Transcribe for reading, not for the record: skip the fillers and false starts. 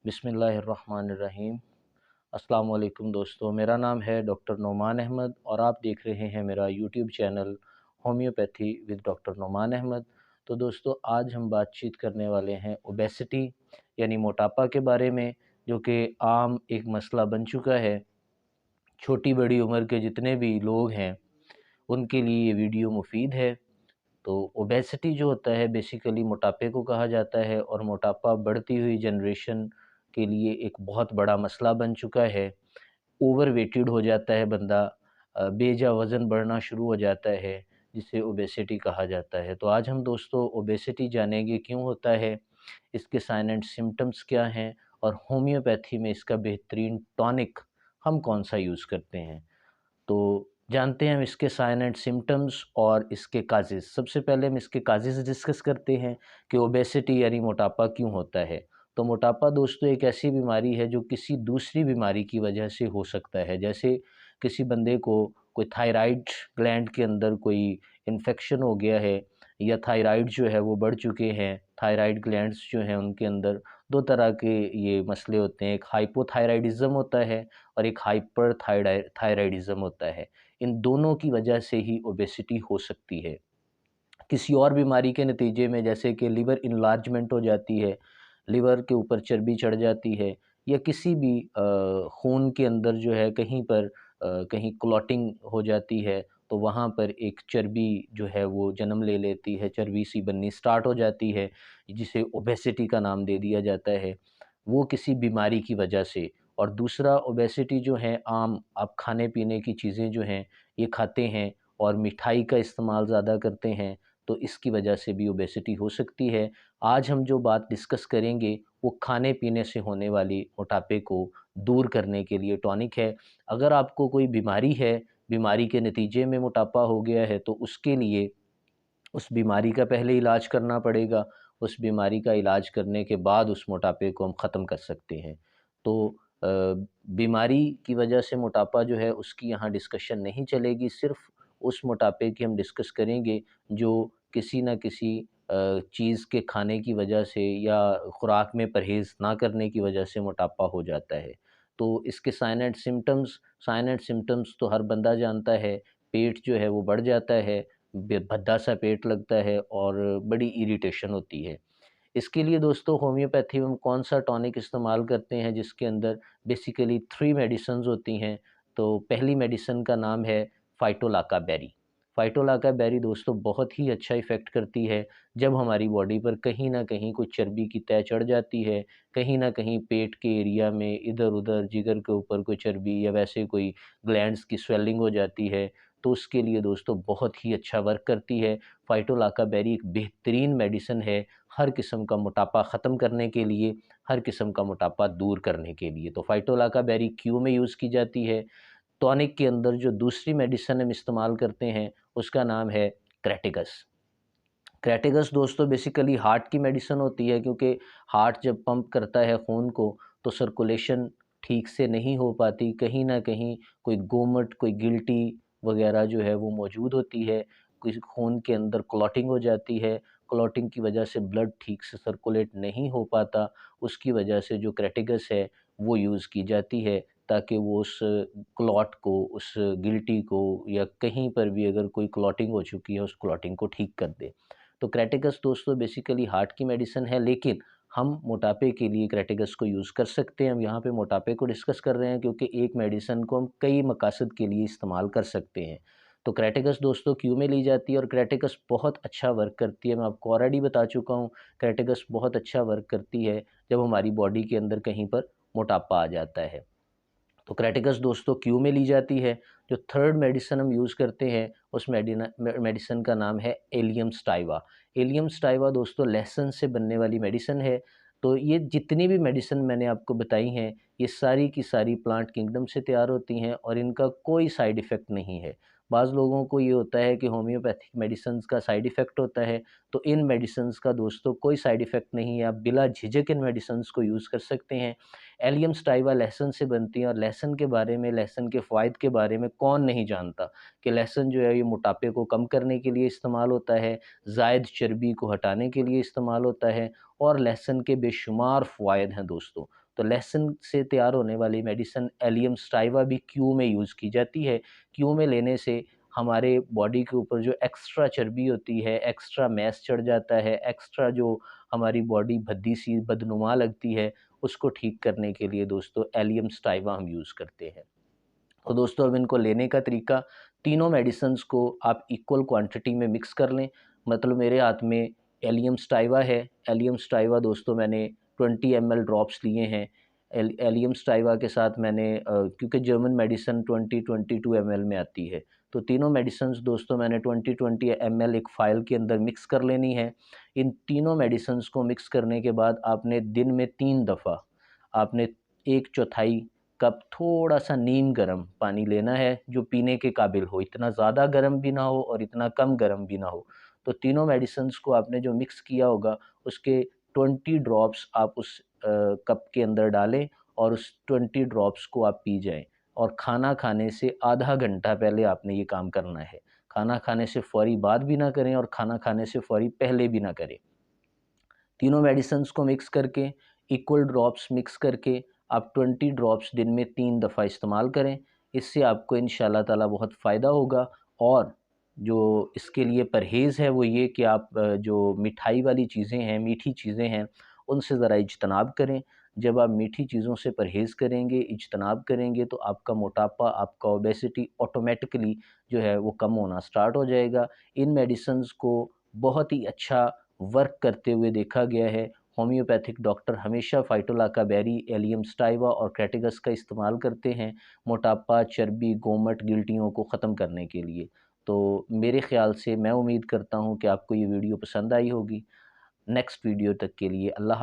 बिस्मिल्लाहिर्रहमानिर्रहीम। अस्सलाम वालेकुम दोस्तों, मेरा नाम है डॉक्टर नोमान अहमद और आप देख रहे हैं मेरा YouTube channel homeopathy with doctor Noman Ahmed. तो दोस्तों, आज हम बातचीत करने वाले हैं ओबेसिटी यानी मोटापा के बारे में, जो कि आम एक मसला बन चुका है। छोटी बड़ी उम्र के जितने भी लोग हैं उनके लिए ये वीडियो मुफीद है। तो ओबेसिटी जो होता है बेसिकली मोटापे को कहा जाता है, और मोटापा बढ़ती हुई जनरेशन के लिए एक बहुत बड़ा मसला बन चुका है। ओवर वेटेड हो जाता है बंदा, बेजा वज़न बढ़ना शुरू हो जाता है, जिसे ओबेसिटी कहा जाता है। तो आज हम दोस्तों ओबेसिटी जानेंगे क्यों होता है, इसके साइन एंड सिम्पटम्स क्या हैं, और होम्योपैथी में इसका बेहतरीन टॉनिक हम कौन सा यूज़ करते हैं। तो जानते हैं हम इसके साइन एंड सिम्पटम्स और इसके काजेज़। सबसे पहले हम इसके काजेज़ डिस्कस करते हैं कि ओबेसिटी यानी मोटापा क्यों होता है। तो मोटापा दोस्तों एक ऐसी बीमारी है जो किसी दूसरी बीमारी की वजह से हो सकता है। जैसे किसी बंदे को कोई थायराइड ग्लैंड के अंदर कोई इन्फेक्शन हो गया है, या थायराइड जो है वो बढ़ चुके हैं। थायराइड ग्लैंड्स जो हैं उनके अंदर दो तरह के ये मसले होते हैं, एक हाइपोथायराइडिज़्म होता है और एक हाइपर थायराइडिज़्म होता है। इन दोनों की वजह से ही ओबेसिटी हो सकती है। किसी और बीमारी के नतीजे में, जैसे कि लिवर इनलार्जमेंट हो जाती है, लिवर के ऊपर चर्बी चढ़ जाती है, या किसी भी खून के अंदर जो है कहीं पर कहीं क्लॉटिंग हो जाती है, तो वहाँ पर एक चर्बी जो है वो जन्म ले लेती है, चर्बी सी बननी स्टार्ट हो जाती है, जिसे ओबेसिटी का नाम दे दिया जाता है। वो किसी बीमारी की वजह से। और दूसरा, ओबेसिटी जो है आम आप खाने पीने की चीज़ें जो हैं ये खाते हैं और मिठाई का इस्तेमाल ज़्यादा करते हैं, तो इसकी वजह से भी ओबेसिटी हो सकती है। आज हम जो बात डिस्कस करेंगे वो खाने पीने से होने वाली मोटापे को दूर करने के लिए टॉनिक है। अगर आपको कोई बीमारी है, बीमारी के नतीजे में मोटापा हो गया है, तो उसके लिए उस बीमारी का पहले इलाज करना पड़ेगा। उस बीमारी का इलाज करने के बाद उस मोटापे को हम ख़त्म कर सकते हैं। तो अ, बीमारी की वजह से मोटापा जो है उसकी यहाँ डिस्कशन नहीं चलेगी, सिर्फ़ उस मोटापे की हम डिस्कस करेंगे जो किसी न किसी चीज़ के खाने की वजह से या खुराक में परहेज़ ना करने की वजह से मोटापा हो जाता है। तो इसके साइन एंड सिम्पटम्स तो हर बंदा जानता है। पेट जो है वो बढ़ जाता है, भद्दा सा पेट लगता है और बड़ी इरिटेशन होती है। इसके लिए दोस्तों होम्योपैथी में हम कौन सा टॉनिक इस्तेमाल करते हैं, जिसके अंदर बेसिकली 3 मेडिसिन्स होती हैं। तो पहली मेडिसिन का नाम है फाइटोलाका बेरी। फाइटोलाका बेरी दोस्तों बहुत ही अच्छा इफ़ेक्ट करती है जब हमारी बॉडी पर कहीं न कहीं कोई चर्बी की तह चढ़ जाती है, कहीं न कहीं पेट के एरिया में इधर-उधर जिगर के ऊपर कोई चर्बी या वैसे कोई ग्लैंड्स की स्वेलिंग हो जाती है, तो उसके लिए दोस्तों बहुत ही अच्छा वर्क करती है। फाइटोलाका बेरी एक बेहतरीन मेडिसिन है हर किस्म का मोटापा ख़त्म करने के लिए, हर किस्म का मोटापा दूर करने के लिए। तो फाइटोलाका बेरी क्यों में यूज़ की जाती है? टॉनिक के अंदर जो दूसरी मेडिसिन हम इस्तेमाल करते हैं, उसका नाम है क्रेटिगस। क्रेटिगस दोस्तों बेसिकली हार्ट की मेडिसिन होती है, क्योंकि हार्ट जब पंप करता है खून को, तो सर्कुलेशन ठीक से नहीं हो पाती। कहीं न कहीं कोई गोमट, कोई गिल्टी वग़ैरह जो है वो मौजूद होती है। किसी खून के अंदर क्लॉटिंग हो जाती है, क्लॉटिंग की वजह से ब्लड ठीक से सर्कुलेट नहीं हो पाता। उसकी वजह से जो क्रेटिगस है वो यूज़ की जाती है, ताकि वो उस क्लॉट को, उस गिल्टी को, या कहीं पर भी अगर कोई क्लॉटिंग हो चुकी है, उस क्लॉटिंग को ठीक कर दे। तो क्रेटिकस दोस्तों बेसिकली हार्ट की मेडिसिन है, लेकिन हम मोटापे के लिए क्रेटिकस को यूज़ कर सकते हैं। हम यहाँ पे मोटापे को डिस्कस कर रहे हैं, क्योंकि एक मेडिसिन को हम कई मकासद के लिए इस्तेमाल कर सकते हैं। तो क्रेटिकस दोस्तों क्यों में ली जाती है, और क्रेटिकस बहुत अच्छा वर्क करती है। मैं आपको ऑलरेडी बता चुका हूँ, क्रेटिकस बहुत अच्छा वर्क करती है जब हमारी बॉडी के अंदर कहीं पर मोटापा आ जाता है। तो क्रेटिकस दोस्तों क्यू में ली जाती है। जो थर्ड मेडिसिन हम यूज़ करते हैं उस मेडिसिन का नाम है एलियम स्टाइवा। एलियम स्टाइवा दोस्तों लहसुन से बनने वाली मेडिसिन है। तो ये जितनी भी मेडिसिन मैंने आपको बताई हैं, ये सारी की सारी प्लांट किंगडम से तैयार होती हैं और इनका कोई साइड इफ़ेक्ट नहीं है। बाज़ लोगों को ये होता है कि होम्योपैथिक मेडिसिन्स का साइड इफ़ेक्ट होता है, तो इन मेडिसिन्स का दोस्तों कोई साइड इफ़ेक्ट नहीं है। आप बिला झिझक इन मेडिसिन्स को यूज़ कर सकते हैं। एलियम स्टाइवा लहसुन से बनती है, और लहसुन के बारे में, लहसुन के फ़वाइद के बारे में कौन नहीं जानता कि लहसुन जो है ये मोटापे को कम करने के लिए इस्तेमाल होता है, ज़ायद चर्बी को हटाने के लिए इस्तेमाल होता है, और लहसुन के बेशुमार फ़वाइद हैं दोस्तों। तो लहसुन से तैयार होने वाली मेडिसिन एलियम स्टाइवा भी क्यू में यूज़ की जाती है। क्यू में लेने से हमारे बॉडी के ऊपर जो एक्स्ट्रा चर्बी होती है, एक्स्ट्रा मैस चढ़ जाता है, एक्स्ट्रा जो हमारी बॉडी भद्दी सी बदनुमा लगती है, उसको ठीक करने के लिए दोस्तों एलियम स्टाइवा हम यूज़ करते हैं। तो दोस्तों अब इनको लेने का तरीका, तीनों मेडिसिन्स को आप इक्वल क्वांटिटी में मिक्स कर लें। मतलब मेरे हाथ में एलियम स्टाइवा है, एलियम स्टाइवा दोस्तों मैंने 20 ml ड्रॉप्स लिए हैं। एलियम स्टाइवा के साथ मैंने क्योंकि जर्मन मेडिसिन 20-22 ml में आती है, तो तीनों मेडिसिन्स दोस्तों मैंने 20-20 ml एक फ़ाइल के अंदर मिक्स कर लेनी है। इन तीनों मेडिसिन्स को मिक्स करने के बाद आपने दिन में 3 दफ़ा आपने 1/4 कप थोड़ा-सा नीम गर्म पानी लेना है, जो पीने के काबिल हो, इतना ज़्यादा गर्म भी ना हो और इतना कम गर्म भी ना हो। तो तीनों मेडिसिन्स को आपने जो मिक्स किया होगा, उसके 20 ड्रॉप्स आप उस कप के अंदर डालें और उस 20 ड्रॉप्स को आप पी जाएँ। और खाना खाने से आधा घंटा पहले आपने ये काम करना है। खाना खाने से फ़ौरी बाद भी ना करें और खाना खाने से फ़ौरी पहले भी ना करें। तीनों मेडिसिन्स को मिक्स करके, इक्वल ड्रॉप्स मिक्स करके आप 20 ड्रॉप्स दिन में 3 दफ़ा इस्तेमाल करें। इससे आपको इंशाअल्लाह ताला बहुत फ़ायदा होगा। और जो इसके लिए परहेज़ है वो ये कि आप जो मिठाई वाली चीज़ें हैं, मीठी चीज़ें हैं, उनसे ज़रा इज्तनाब करें। जब आप मीठी चीज़ों से परहेज़ करेंगे, इज्तनाब करेंगे, तो आपका मोटापा, आपका ओबेसिटी ऑटोमेटिकली जो है वो कम होना स्टार्ट हो जाएगा। इन मेडिसिन्स को बहुत ही अच्छा वर्क करते हुए देखा गया है। होम्योपैथिक डॉक्टर हमेशा फ़ाइटोलाका बेरी, एलियम स्टाइवा और कैटेगस का इस्तेमाल करते हैं मोटापा, चर्बी, गोमट, गिल्टियों को ख़त्म करने के लिए। तो मेरे ख़्याल से मैं उम्मीद करता हूँ कि आपको ये वीडियो पसंद आई होगी। नेक्स्ट वीडियो तक के लिए अल्लाह